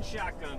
shotgun.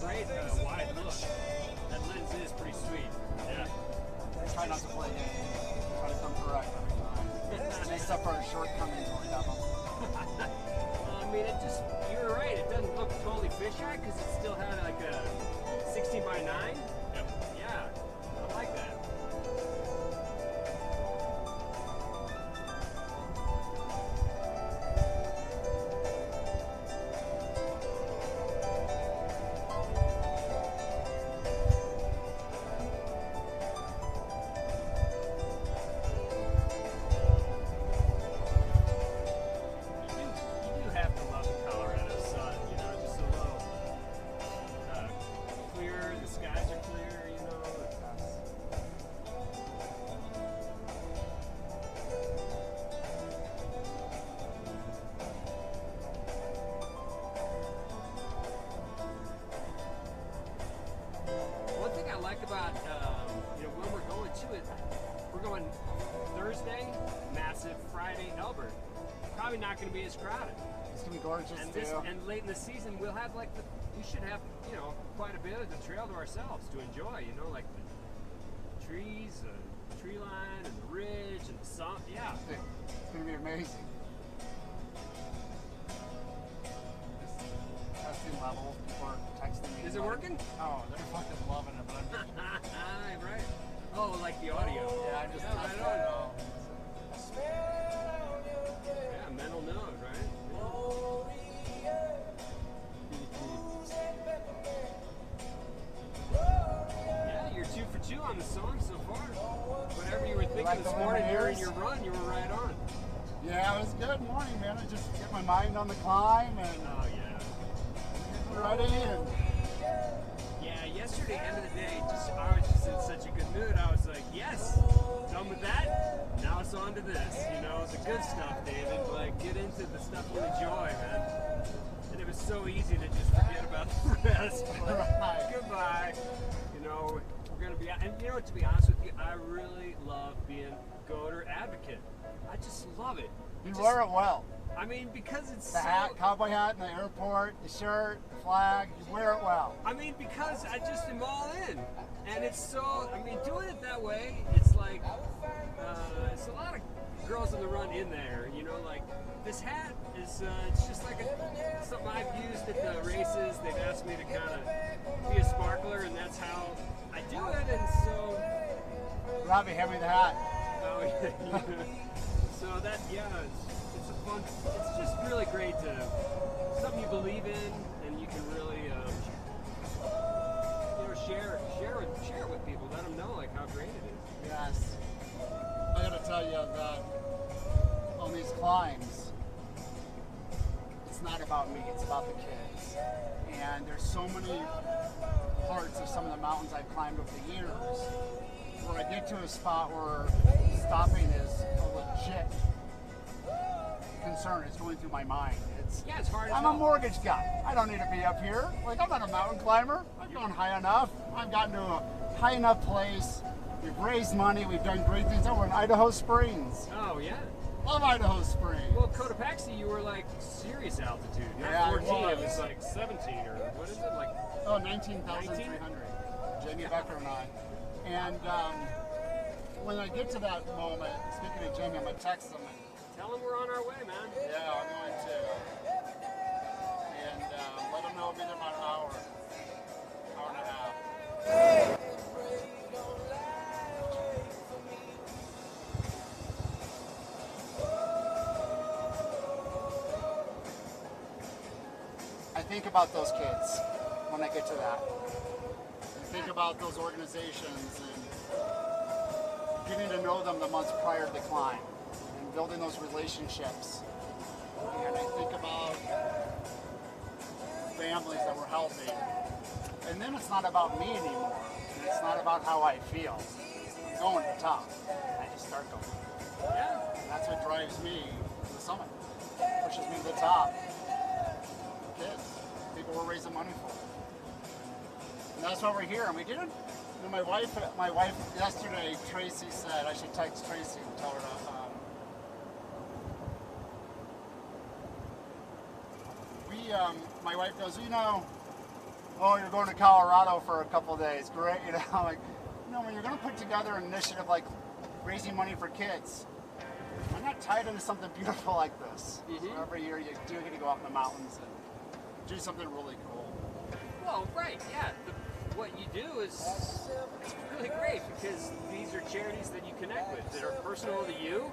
Great wide look. That lens is pretty sweet. Yeah. Try not to play games. Try to come correct every time. Except for shortcomings when we have them. Well, I mean, you were right. It doesn't look totally fisheye because it still had like a 16 by 9. Yep. Yeah. I like that. About when we're going to it, we're going Thursday, massive Friday, Elbert. Probably not going to be as crowded. It's gonna be gorgeous and late in the season, we'll have we should have quite a bit of the trail to ourselves to enjoy. Like the trees, the tree line, and the ridge, and the sun. Yeah, it's gonna be amazing. Testing level. People are texting me. Is it working? Oh, they're fucking loving it. Right. Oh, like the audio. Yeah, I just right on. Yeah, mental node, right? Yeah, you're 2 for 2 on the song so far. Whatever you were thinking this morning during your run, you were right on. Yeah, it was a good morning, man. I just get my mind on the climb and getting ready and. Yeah, yesterday, end of the day, I was just in such a good mood. I was like, yes, done with that. Now it's on to this. The good stuff, David. Get into the stuff you enjoy, man. And it was so easy to just forget about the rest. Goodbye. We're gonna be. And to be honest with you, I really love being Goater advocate. I just love it. You wear it well. I mean, because it's the hat, cowboy hat in the airport, the shirt, the flag, you wear it well. I mean, because I just am all in. And it's so, doing it that way, it's like, it's a lot of girls on the run in there, this hat is, it's just like something I've used at the races. They've asked me to kind of be a sparkler, and that's how I do it, and so. Robbie, hand me the hat. Oh, yeah. So that, it's a fun, it's just really great to, something you believe in, and you can really, share it with people, let them know how great it is. Yes. I gotta tell you that on these climbs, it's not about me, it's about the kids. And there's so many parts of some of the mountains I've climbed over the years where I get to a spot where stopping is a legit concern. It's going through my mind. It's hard. I'm a mortgage guy. I don't need to be up here. I'm not a mountain climber. I've gone high enough. I've gotten to a high enough place. We've raised money. We've done great things. Oh, we're in Idaho Springs. Oh, yeah. Love Idaho Springs. Well, Cotopaxi, you were serious altitude. Not 14, it was 17 or what is it? 19,300. Jamie Becker and I. And when I get to that moment, speaking of Jamie, I'm gonna text him. And, Tell him we're on our way, man. yeah, I'm going to. And let him know I'll be there about an hour and a half. I think about those kids when I get to that. I think about those organizations and getting to know them the months prior to the climb and building those relationships. And I think about families that we're helping. And then it's not about me anymore. And it's not about how I feel. I'm going to the top. I just start going. Yeah. And that's what drives me to the summit. Pushes me to the top. Kids. People we're raising money for. And that's why we're here. And we didn't. You know, my wife yesterday, Tracy said, I should text Tracy and tell her to. My wife goes, you know, oh, you're going to Colorado for a couple of days. Great. You know, I'm like, you know, when you're going to put together an initiative like raising money for kids, I'm not tied into something beautiful like this. Mm-hmm. So every year you do get to go up in the mountains and do something really cool. Well, right, yeah. What you do is it's really great because these are charities that you connect with that are personal to you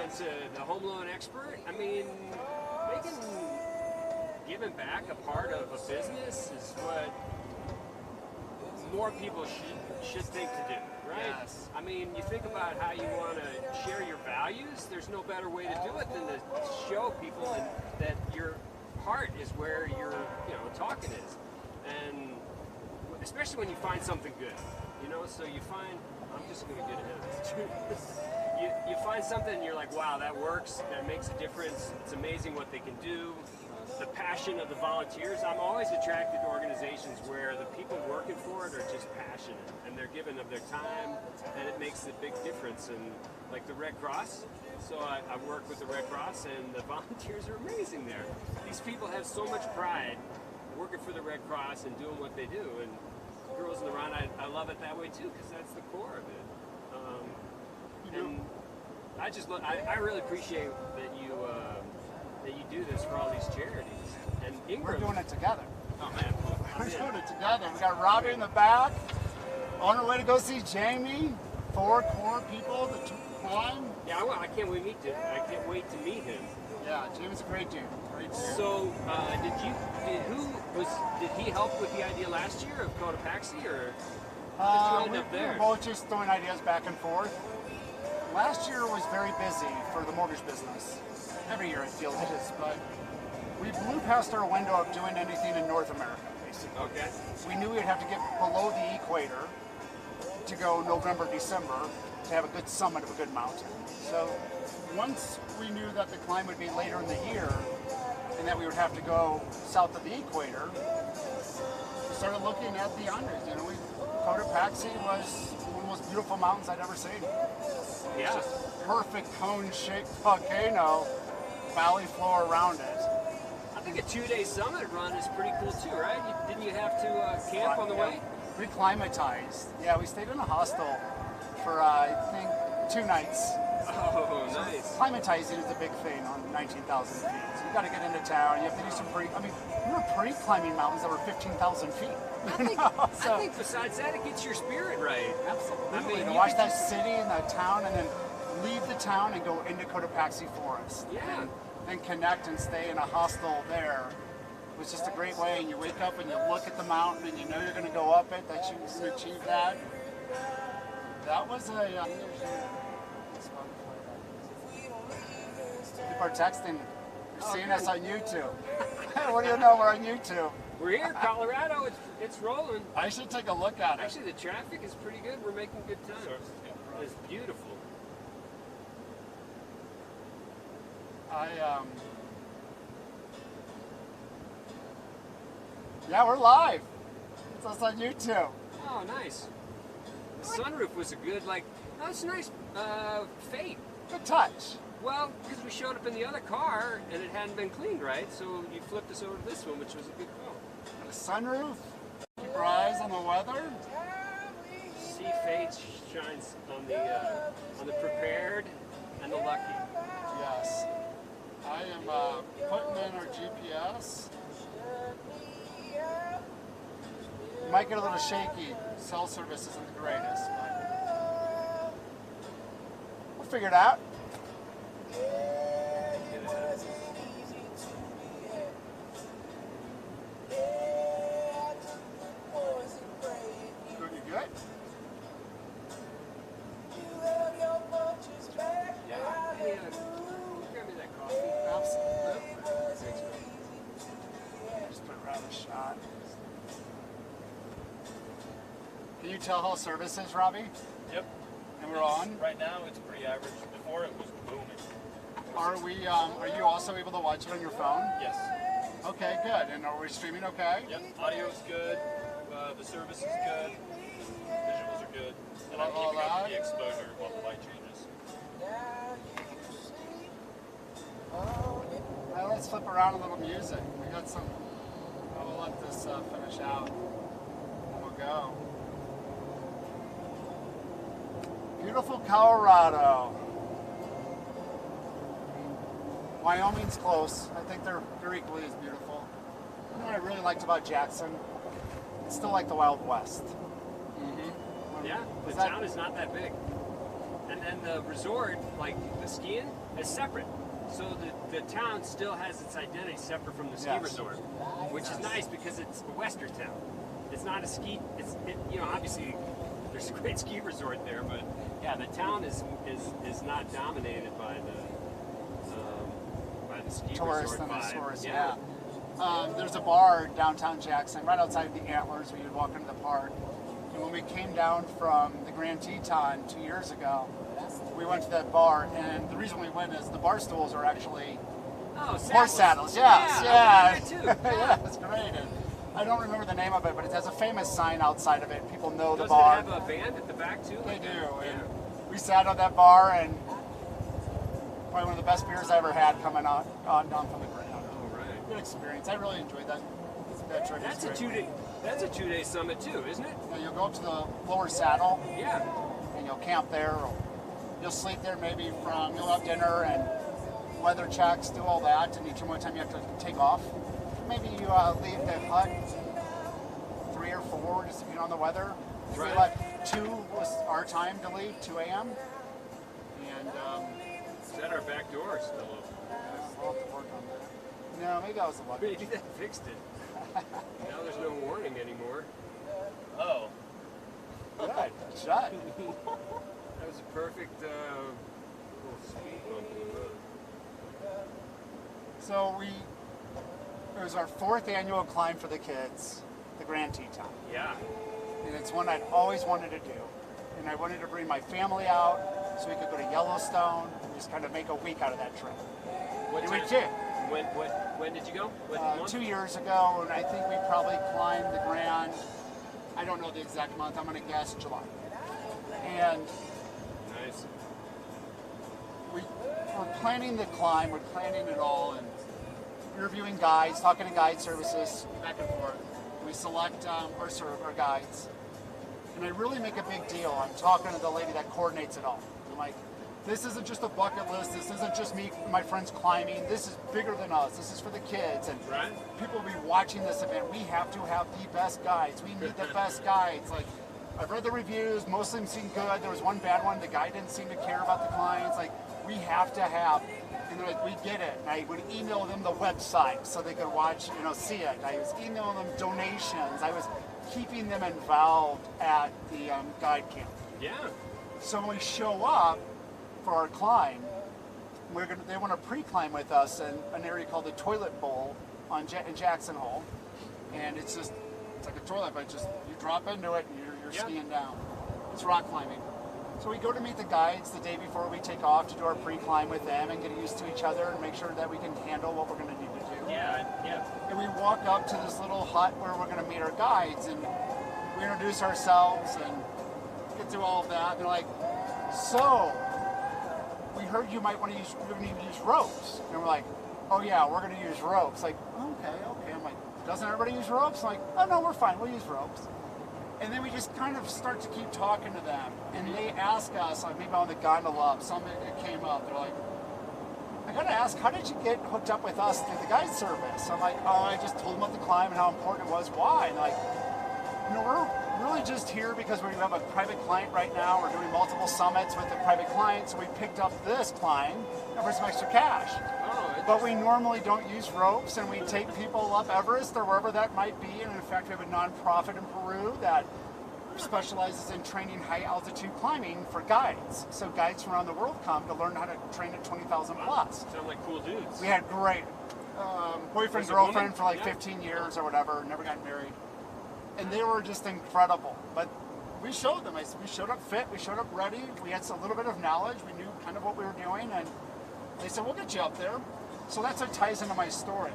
and to the home loan expert. I mean, making giving back a part of a business is what more people should think to do, right? Yes. I mean, you think about how you want to share your values. There's no better way to do it than to show people that your heart is where your talking is, and especially when you find something good, So you find I'm just going to get ahead of this. You find something and you're like, wow, that works. That makes a difference. It's amazing what they can do. The passion of the volunteers. I'm always attracted to organizations where the people working for it are just passionate and they're giving of their time, and it makes a big difference. And like the Red Cross, so I work with the Red Cross, and the volunteers are amazing there. These people have so much pride working for the Red Cross and doing what they do. And Girls in the Run, I love it that way too, because that's the core of it. And I really appreciate that you do this for all these charities. And Ingram, We're doing it together. Oh man, We're doing it together. We got Robbie in the back. On our way to go see Jamie. 4 core people that climb. Yeah, I can't wait to meet him. Yeah, Jamie's a great dude. Great dude. So, did he help with the idea last year of Cotopaxi, or how did you end up we there? were both just throwing ideas back and forth. Last year was very busy for the mortgage business. Every year it feels it is, but we blew past our window of doing anything in North America, basically. Okay. We knew we'd have to get below the equator to go November, December to have a good summit of a good mountain. So once we knew that the climb would be later in the year and that we would have to go south of the equator, we started looking at the Andres. Cotopaxi was one of the most beautiful mountains I'd ever seen. Yeah. It's just perfect cone-shaped volcano, valley floor around it. I think a 2-day summit run is pretty cool too, right? Didn't you have to camp on the way? Reclimatized. Yeah, we stayed in a hostel for I think 2 nights. Oh, nice. Climatizing is a big thing on 19,000 feet. So you got to get into town. You have to do some we were pre-climbing mountains that were 15,000 feet. I think besides that, it gets your spirit right. Absolutely. I mean, to watch that city and that town, and then leave the town and go into Cotopaxi Forest. Yeah. And then connect and stay in a hostel there. It was just a great way. And you wake up and you look at the mountain and you know you're going to go up it, that you can achieve that. That was a... people are texting. They're seeing us on YouTube. What do you know? We're on YouTube. We're here, Colorado. It's rolling. I should take a look at it. Actually, the traffic is pretty good. We're making good time. It's beautiful. Yeah, we're live. It's us on YouTube. Oh, nice. The sunroof was a good, that's a nice fate. Good touch. Well, because we showed up in the other car and it hadn't been cleaned right, so you flipped us over to this one, which was a good call. And a sunroof. Keep our eyes on the weather. see fate shines on the prepared and the lucky. Yes. I am putting in our GPS. You might get a little shaky. Cell service isn't the greatest, but we'll figure it out. Pretty good. Yeah. Hey, grab me that coffee. Absolutely. Just put it around the shot. Can you tell how service is, Robbie? Yep. And we're on. Right now, it's pretty average. Before, it was booming. Are we? Are you also able to watch it on your phone? Yes. Okay, good. And are we streaming okay? Yep. Audio's good. The service is good. Visuals are good. And I'm keeping up the exposure while the light changes. Now let's flip around a little music. We got some. We'll let this finish out. And we'll go. Beautiful Colorado. Wyoming's close. I think they're equally as beautiful. You know what I really liked about Jackson? It's still like the Wild West. Yeah, the that- town is not that big. And then the resort, like the skiing, is separate. So the town still has its identity separate from the ski Yes. resort, which is nice because it's a western town. It's not a ski. Obviously there's a great ski resort there, but yeah, the town is not dominated by the ski Tourists resort and the vibe. tourists, yeah. There's a bar downtown Jackson, right outside the Antlers, where you'd walk into the park. And when we came down from the Grand Teton 2 years ago, we went to that bar, and the reason we went is the bar stools are actually Oh, horse saddles. Yes, yeah. yeah. I went there too. Yeah, it's great. And I don't remember the name of it, but it has a famous sign outside of it. People know the Doesn't bar. it have a band at the back too? They Like do. that? And Yeah. we sat on that bar, and probably one of the best beers I ever had coming down from the Grand. Oh, right. Good experience. I really enjoyed that trip. That's a 2 day. That's a 2 day summit too, isn't it? You know, you'll go up to the lower saddle, Yeah. and you'll camp there. Or you'll sleep there maybe you'll have dinner and weather checks, do all that, and determine what time you have to take off. Maybe you leave the hut 3 or 4, just depending on the weather. We Right. left 2 was our time to leave, 2 a.m. And Is that our back door still open? we'll have to work on that. No, maybe that was the luck. Maybe that fixed it. Now there's no warning anymore. Oh. Good. Shut. That was a perfect little speed bump in the road. So it was our 4th annual climb for the kids, the Grand Teton. Yeah. And it's one I'd always wanted to do. And I wanted to bring my family out so we could go to Yellowstone and just kind of make a week out of that trip. What And we time- did. When did you go? What month? 2 years ago, and I think we probably climbed the Grand, I don't know the exact month, I'm going to guess July. And Nice. we're planning the climb, we're planning it all, and interviewing guides, talking to guide services, back and forth. We select our guides. And I really make a big deal. I'm talking to the lady that coordinates it all. I'm like, this isn't just a bucket list. This isn't just me and my friends climbing. This is bigger than us. This is for the kids. And Right. people will be watching this event. We have to have the best guides. We need the best guides. Like, I've read the reviews. Most of them seem good. There was one bad one. The guy didn't seem to care about the clients. Like, we have to have. And they're like, we get it. And I would email them the website so they could watch, see it. I was emailing them donations. I was keeping them involved at the guide camp. Yeah. So when we show up for our climb, they want to pre-climb with us in an area called the Toilet Bowl in Jackson Hole, and it's like a toilet, but you drop into it and you're Yeah. skiing down. It's rock climbing. So we go to meet the guides the day before we take off to do our pre-climb with them and get used to each other and make sure that we can handle what we're going to need to do. Yeah. And we walk up to this little hut where we're going to meet our guides, and we introduce ourselves and get through all of that. And they're like, so, we heard you might want to use ropes. And we're like, oh yeah, we're going to use ropes. Like, okay. I'm like, doesn't everybody use ropes? I'm like, oh no, we're fine, we'll use ropes. And then we just kind of start to keep talking to them. And they ask us, like maybe on the gondola up, some it came up, they're like, I gotta ask, how did you get hooked up with us through the guide service? I'm like, oh, I just told them about the climb and how important it was. Why? And like, we're really just here because we have a private client right now. We're doing multiple summits with a private client, so we picked up this climb for some extra cash. But we normally don't use ropes, and we take people up Everest or wherever that might be. And in fact, we have a nonprofit in Peru that specializes in training high altitude climbing for guides. So guides from around the world come to learn how to train at 20,000 plus. Sound like cool dudes. We had great boyfriend, girlfriend for like 15 years or whatever, never got married. And they were just incredible. But we showed them. We showed up fit, we showed up ready, we had a little bit of knowledge, we knew kind of what we were doing, and they said, we'll get you up there. So that's what ties into my story.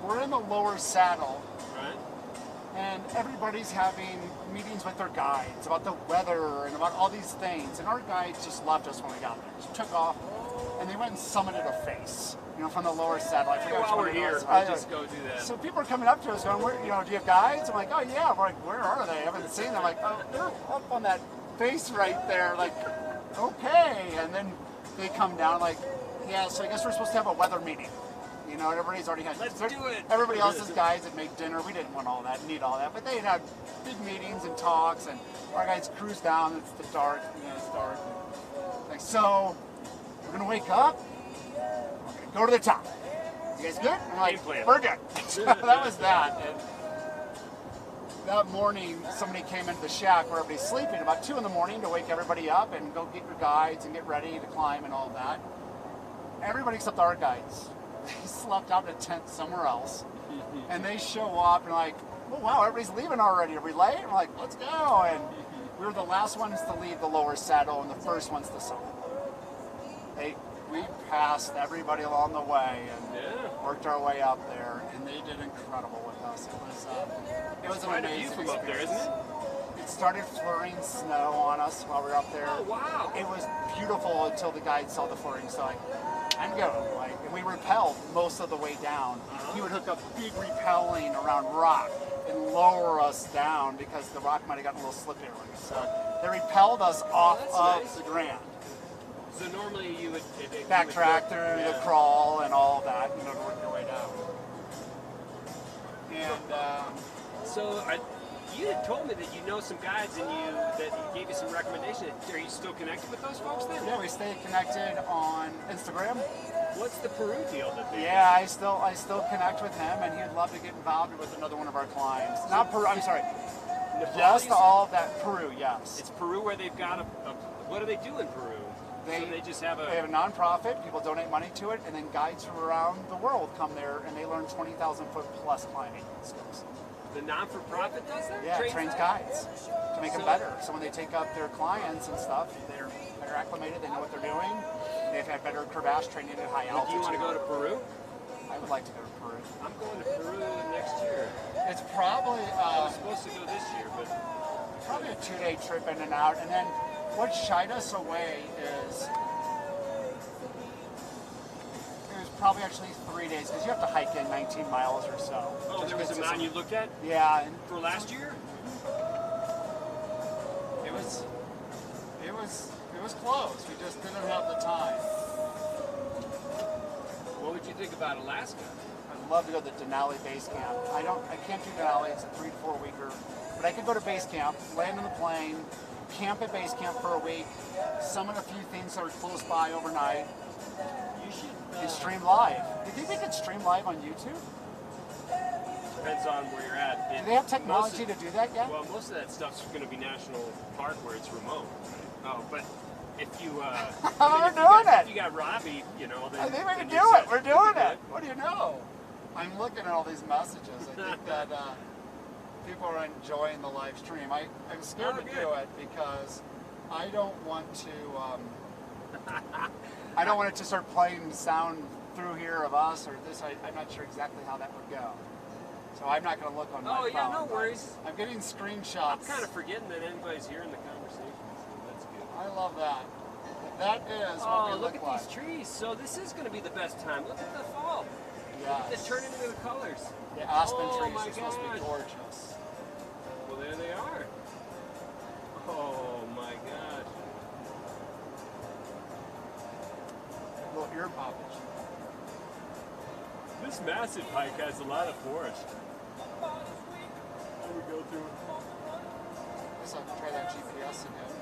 We're in the lower saddle, Right. and everybody's having meetings with their guides about the weather and about all these things. And our guides just left us when we got there. Just took off, and they went and summited a face, from the lower saddle. I forgot While which we're one it here, was. we'll just go do that. So people are coming up to us going, do you have guides? I'm like, oh yeah. We're like, where are they? I haven't seen them. I'm like, oh, they're up on that face right there. Like, okay. And then they come down like, yeah, so I guess we're supposed to have a weather meeting. And everybody's already had. Let's do it. Everybody else's guides would make dinner. We didn't want all that, need all that. But they had big meetings and talks, and our guides cruise down. It's the dark, it's dark. Like, so we're gonna wake up. We're gonna go to the top. You guys good? I'm like, Game plan. we're good. So that was that. And that morning, somebody came into the shack where everybody's sleeping about 2 in the morning to wake everybody up and go get your guides and get ready to climb and all that. Everybody except our guides. They slept out in a tent somewhere else. And they show up and like, oh wow, everybody's leaving already. Are we late? And we're like, let's go. And we were the last ones to leave the lower saddle and the first ones to summit. We passed everybody along the way and worked our way up there, and they did incredible with us. It was an Quite a view amazing from up there, isn't experience. it? It started flurrying snow on us while we were up there. Oh, wow. It was beautiful until the guides saw the flurrying. So I'm going. And we rappelled most of the way down. He would hook up big rappelling around rock and lower us down because the rock might have gotten a little slippery. So they repelled us off that's of nice. the ground. So normally you would Backtrack through the crawl and all of that, to work your way down. And So you had told me that you know some guides and that gave you some recommendations. Are you still connected with those folks then? yeah, we stay connected on Instagram. What's the Peru deal that they Yeah, I still connect with him, and he'd love to get involved with another one of our climbs. Not Peru. I'm sorry. Nepal, Just you said? all of that Peru. Yes. It's Peru where they've got what do they do in Peru? So they just have They have a nonprofit. People donate money to it, and then guides from around the world come there, and they learn 20,000 foot plus climbing skills. the non-for-profit does that? Yeah, trains guides to make them So- better. So when they take up their clients and stuff, they're better acclimated. They know what they're doing. They've had better crevasse training at high Well, do altitude. you want to go to Peru? I would like to go to Peru. I'm going to Peru next year. It's probably I was supposed to go this year, but probably a 2-day trip in and out. And then what shied us away is it was probably actually 3 days because you have to hike in 19 miles or so. oh, Just there was get a to mountain some- you looked at Yeah, and for last year? it was close. We just didn't have the time. What would you think about Alaska? I'd love to go to the Denali base camp. I can't do Denali. It's a 3 to 4 weeker, but I could go to base camp, land on the plane, camp at base camp for a week, summon a few things that are close by overnight, You should. and stream live. Do you think they could stream live on YouTube? Depends on where you're at. Do they have technology to do that yet? Well, most of that stuff's going to be national park where it's remote. Right? Oh, but if you, We're doing it. If you got Robbie, then I think we can then do you're it. set. We're doing You're it. What do you know? I'm looking at all these messages. I think that people are enjoying the live stream. I'm scared Oh, to good. do it because I don't want to. I don't want it to start playing sound through here of us or this. I'm not sure exactly how that would go. So I'm not going to look on my Oh, yeah, phone, no but worries. I'm getting screenshots. I'm kind of forgetting that anybody's hearing the conversation, so that's good. I love that. That is what Oh, we look look at like. these trees. So this is going to be the best time. Look at the fall. Yes. They turn into the colors. The aspen Oh, trees my are supposed to be gosh. gorgeous. Well, there they are. Oh my gosh. A little ear poppage. This massive hike has a lot of forest. Here we go through. Guess I'll try that GPS again.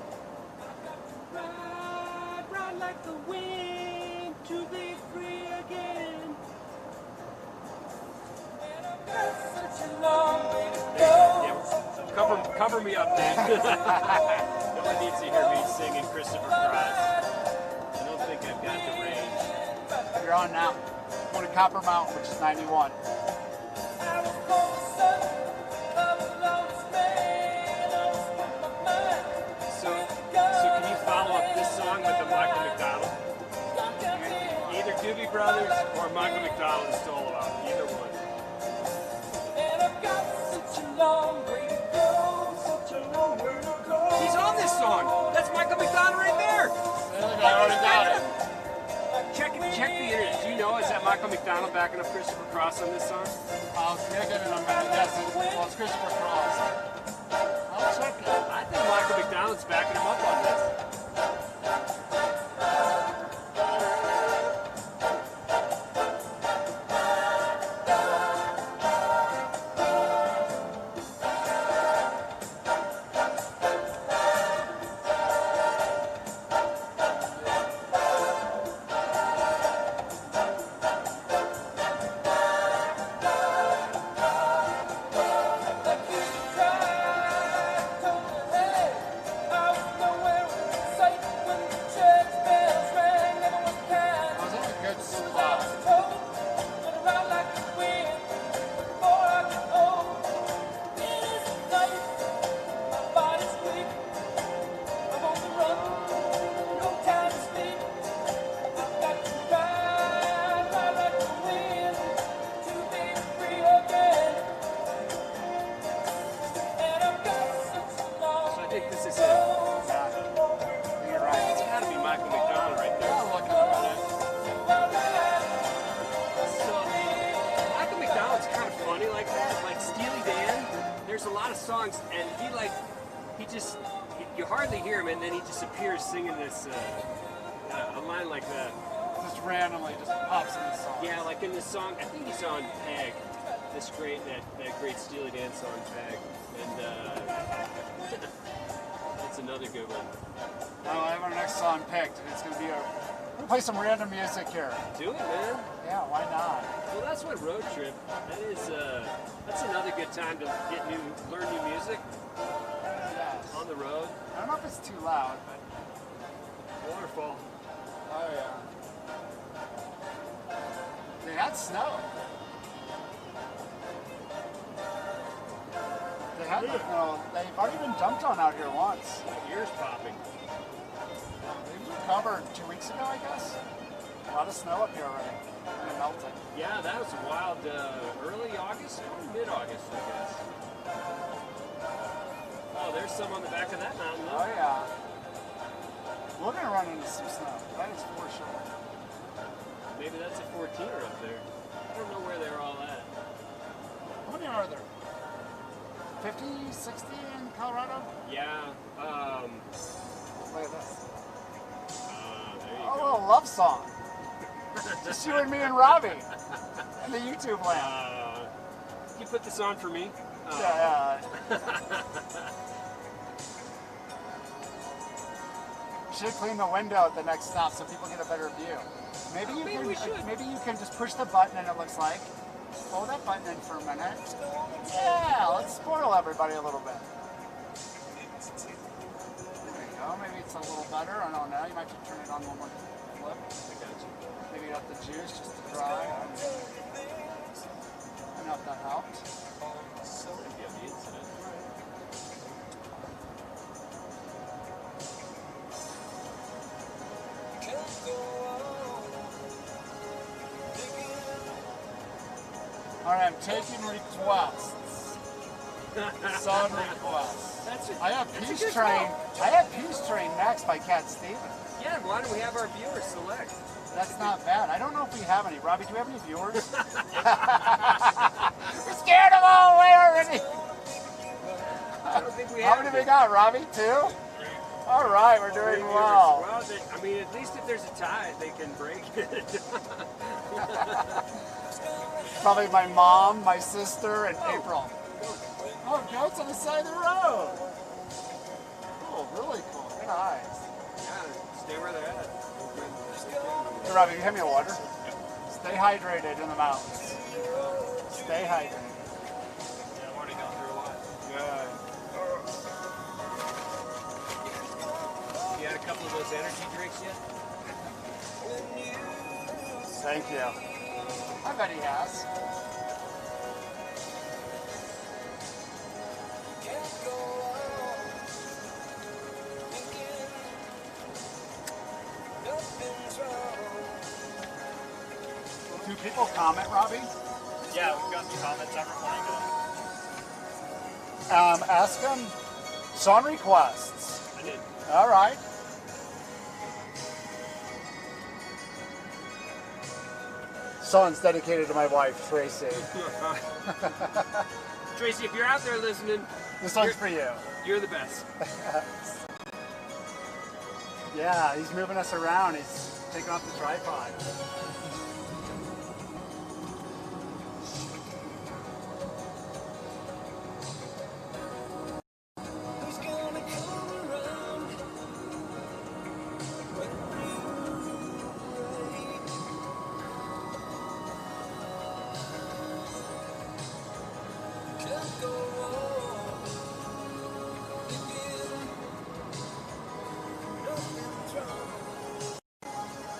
Ride, ride like the wind to be free again. Yeah, cover me up, Dave. No one needs to hear me singing Christopher Cross. I don't think I've got the range. You're on now. Going to Copper Mountain, which is 91. So can you follow up this song with the Michael McDonald? Either Doobie Brothers or Michael McDonald solo out. Either one. He's on this song. That's Michael McDonald right there. I already got it. Check the internet. Do you know, is that Michael McDonald backing up Christopher Cross on this song? I'll check it in a minute. Yes, it's Christopher Cross. I'll check it. I think Michael McDonald's backing him up on this. I was in a good spot. So I think this is it. Yeah. You're right. It's got to be Michael McDonald right there. I'll look in a minute. So Michael McDonald's kind of funny like that. Like Steely Dan, there's a lot of songs, and you hardly hear him, and then he just appears singing this a line like that. Just randomly just pops in the song. Yeah, like in this song, I think he's on Peg. That great Steely Dan song Peg, and that's another good one. Now I have our next song picked. It's going to be we'll play some random music here. Do it, man. Yeah, why not? Well, that's what road trip. That's another good time to learn new music Yes. on the road. I don't know if it's too loud, but Waterfall. oh yeah. They had snow. They had they've already been dumped on out here once. My ears popping. They recovered 2 weeks ago, I guess. A lot of snow up here already. And it melted. Yeah, that was wild. Early August or mid-August, I guess. Oh, there's some on the back of that mountain. Oh yeah. We're gonna run into some snow. That is for sure. Maybe that's a 14er up there. I don't know where they're all at. How many are there? 50, 60 in Colorado? Yeah. Look at this. There you Oh, a go. little love song. Just you and me and Robbie. In the YouTube land. Can you put this on for me? Yeah. Should clean the window at the next stop so people get a better view. Maybe we should. Maybe you can just push the button and it looks like. Hold that button in for a minute. Yeah, let's spoil everybody a little bit. There you go. Maybe it's a little better. I don't know. You might have to turn it on one more flip. I got you. Maybe you have the juice just to dry. I don't know if that helped. Maybe on the incident. All right, I'm taking requests. Song requests. I have Peace Train. I have Peace Train Max by Cat Stevens. Yeah, why don't we have our viewers select? That's not bad. I don't know if we have any. Robbie, do we have any viewers? We're scared them all away already. I don't think we How have many we it. got, Robbie? 2? All right, we're doing Three well. viewers. Well, I mean, at least if there's a tie, they can break it. Probably my mom, my sister, and April. Oh, goats on the side of the road. Cool, really cool. Good eyes. Yeah, stay where they're at. Hey, Robbie, you hand me a water? Stay hydrated in the mountains. Stay hydrated. Yeah, I've already gone through a lot. Good. You had a couple of those energy drinks yet? Thank you. I bet he has. Do people comment, Robbie? Yeah, we've got some comments. I'm replying to them. Ask them song requests. I did. All right. Song's dedicated to my wife, Tracy. Tracy, if you're out there listening, This song's for you. you're the best. Yeah, he's moving us around. He's taking off the tripod.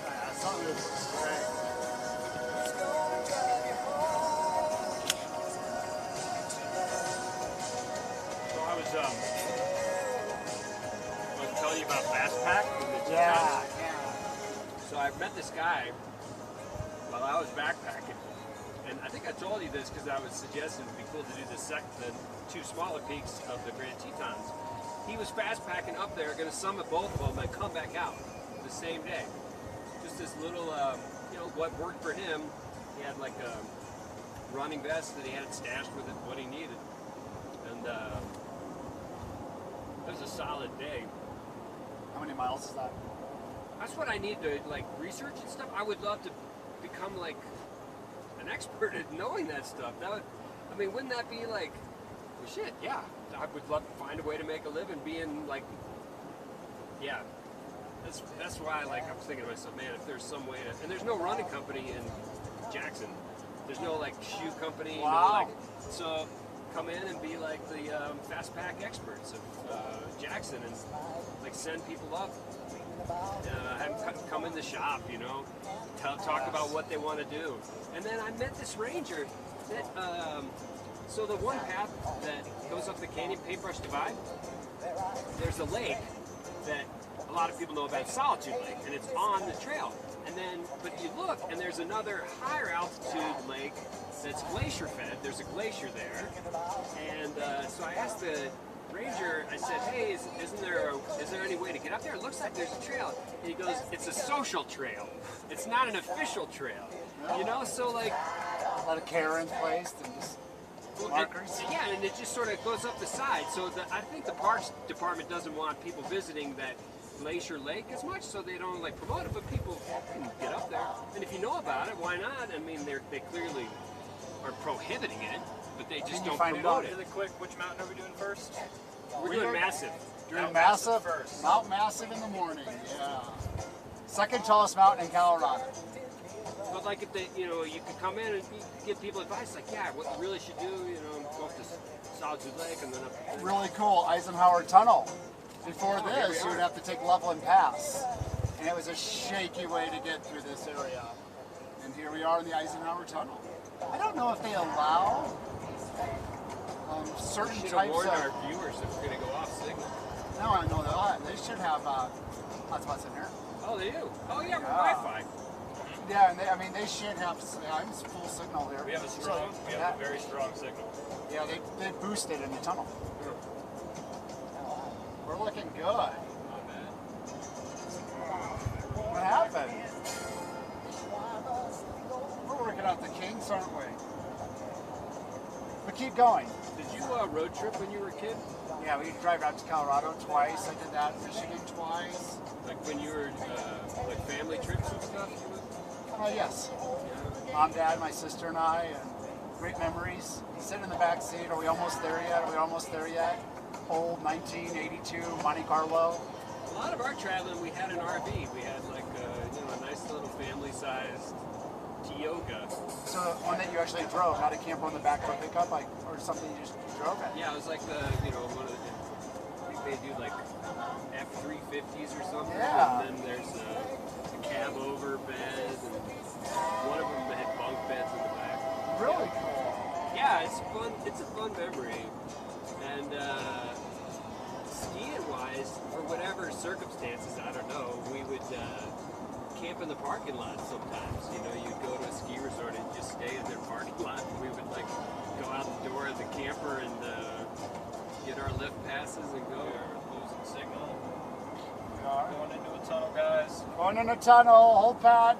That song is great. So I was telling you about Fastpack. Yeah. So I met this guy while I was backpacking, and I think I told you this because I was suggesting it'd be cool to do the two smaller peaks of the Grand Tetons. He was fastpacking up there, going to summit both of them, and come back out the same day. Just this little, what worked for him. He had like a running vest that he had stashed with it, what he needed, and it was a solid day. How many miles is that? That's what I need to like research and stuff. I would love to become like an expert at knowing that stuff. That would, I mean, wouldn't that be like, well, shit? Yeah, I would love to find a way to make a living being like, yeah. That's why like I was thinking to myself, man, if there's some way to, and there's no running company in Jackson. There's no like shoe company. Wow. No, like, so come in and be like the Fastpack experts of Jackson and like send people up. Have them come in the shop, talk about what they want to do. And then I met this ranger that, so the one path that goes up the canyon, Paintbrush Divide, there's a lake that a lot of people know about, Solitude Lake, and it's on the trail. And then, but you look, and there's another higher altitude lake that's glacier fed. There's a glacier there. And so I asked the ranger, I said, hey, is there any way to get up there? It looks like there's a trail. And he goes, it's a social trail. It's not an official trail. So like... A lot of care in place and just markers. Yeah, and it just sort of goes up the side. So I think the Parks Department doesn't want people visiting that Glacier Lake as much, so they don't like promote it, but people can get up there. And if you know about it, why not? I mean, they clearly are prohibiting it, but they just don't promote it. Really quick, which mountain are we doing first? We're doing Massive. Doing Mount Massive Massive first. Mount Massive in the morning, yeah. Second tallest mountain in Colorado. But like if they, you could come in and give people advice, like, yeah, what you really should do, go up to Solitude Lake and then up. Really cool Eisenhower Tunnel. Before Oh, here this, we you would are. have to take Loveland Pass. And it was a shaky way to get through this area. And here we are in the Eisenhower Tunnel. I don't know if they allow certain Should have types warned of... our viewers if we're going to go off signal. No, I know they should have hotspots in here. Oh, they do? Oh, yeah, we're Yeah. Wi-Fi. Yeah, and they should have full signal here. We have a very strong signal. Yeah, they boosted in the tunnel. We're looking good. Not bad. What happened? We're working out the kinks, aren't we? But keep going. Did you road trip when you were a kid? Yeah, we drive out to Colorado twice. I did that in Michigan twice. Like when you were like family trips and stuff. You would? Yes. Yeah. Mom, Dad, my sister, and I, and great memories. Sit in the back seat. Are we almost there yet? Are we almost there yet? Old 1982 Monte Carlo. A lot of our traveling, we had an RV. We had like a nice little family-sized Tioga. So one that you actually drove, not a camper on the back of a pickup, like, or something you just drove it. Yeah, it was like one of the, I think they do like F-350s or something. Yeah. And then there's a cab over bed, and one of them had bunk beds in the back. Really cool. Yeah, it's fun. It's a fun memory. And skiing wise, for whatever circumstances, I don't know, we would camp in the parking lot sometimes. You'd go to a ski resort and just stay in their parking lot. We would like go out the door of the camper and get our lift passes and go. We're losing signal. We are. Going into a tunnel, guys. Going in a tunnel, hold pat.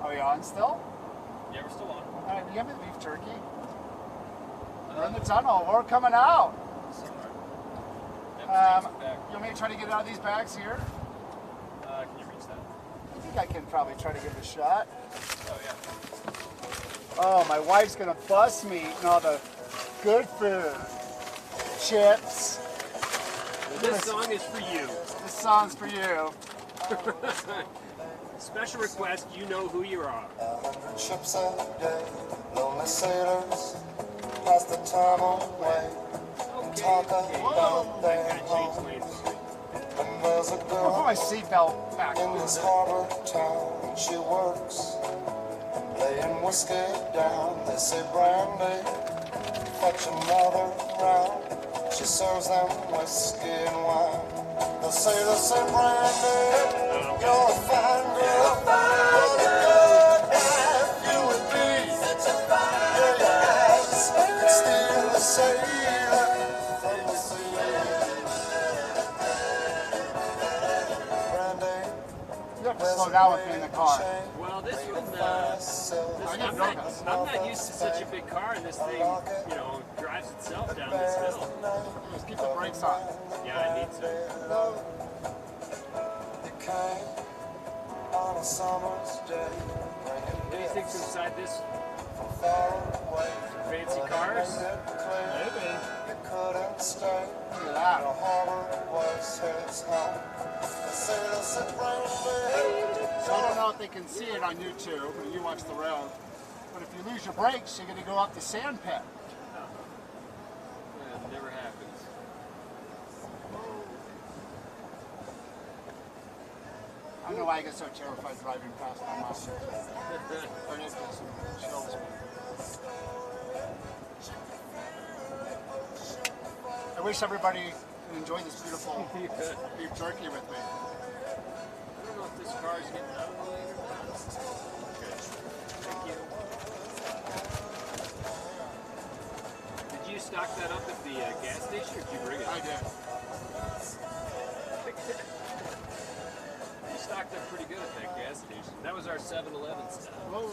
Are we on still? Yeah, we're still on. All right, you have the beef jerky. We're in the tunnel, we're coming out. Somewhere. You want me to try to get out of these bags here? Can you reach that? I think I can probably try to give it a shot. Oh, yeah. Oh, my wife's gonna bust me eating all the good food. Chips. This song is for you. This song's for you. Special request, you know who you are. Ships a day, lonely sailors pass the time away. Talk about their Got home. James Lane's song. And there's a I'll put girl my seatbelt back. in this harbor town. She works, laying whiskey down. They say brandy, fetch another round. She serves them whiskey and wine. They say brandy, you're a fine girl. What a good night you would be. Yeah, your eyes can steal the sailor from the sea. Brandy, You have to slow down with me in the car. Well, this one, I got nervous. I'm not used to such a big car, and this thing, drives itself down this hill. Just keep the brakes on. Yeah, I need to. You came on a summer's day, bringing Anything's inside this from far away. fancy cars? Maybe. You couldn't stay. Look at The that. harbor was his home. The sailor said, brandy, So I don't know if they can see it on YouTube, when you watch the road. But if you lose your brakes, you're going to go up the sand pit. Yeah, it never happens. I don't know why I get so terrified driving past my mom. But it just chills me. I wish everybody could enjoy this beautiful beef jerky with me. I don't know if this car is getting out of the lane or not. Okay. Thank you. Did you stock that up at the gas station, or did you bring it? I did. You stocked up pretty good at that gas station. That was our 7-Eleven stop. Whoa.